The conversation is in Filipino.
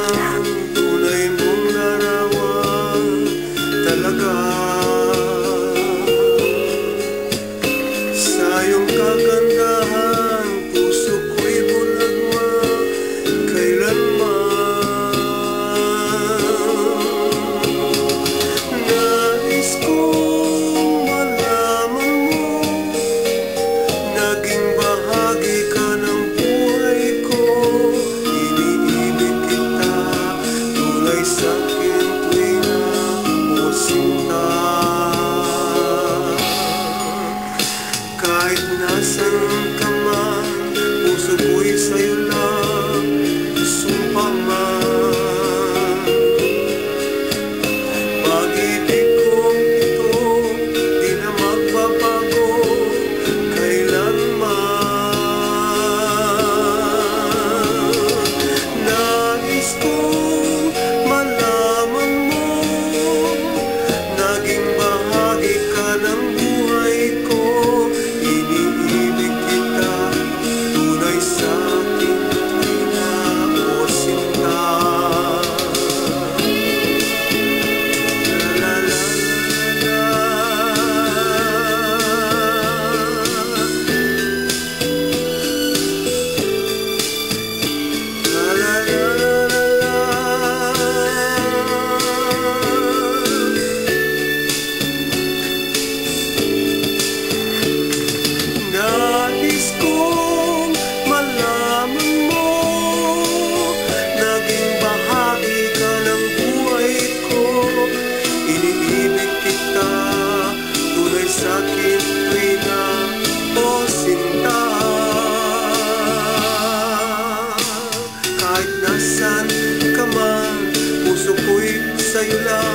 ang tunay mong larawan talaga. Sa iyong kagandahan, puso ko'y bulag kailanman. Nais kong malaman mo, naging bahagi ka ng buhay ko. Iniibig kita, tunay sa'kin tuwing na o sinta. Kahit nasan ka man, puso ko'y sa'yo lang sumpa man. Pag-ibig kong ito, di na magbabago kailanman. Nais kong malaman mo, naging bahagi ka ng buhay ko. Iniibig kita, tunay sa'kin tuwing na o sinta. La la la la la la la la. Nais kong malaman mo, naging bahagi ka ng buhay ko. Iniibig kita, tunay sa'kin tuwing na o sinta. Kahit nasan ka man, puso ko'y sa'yo lang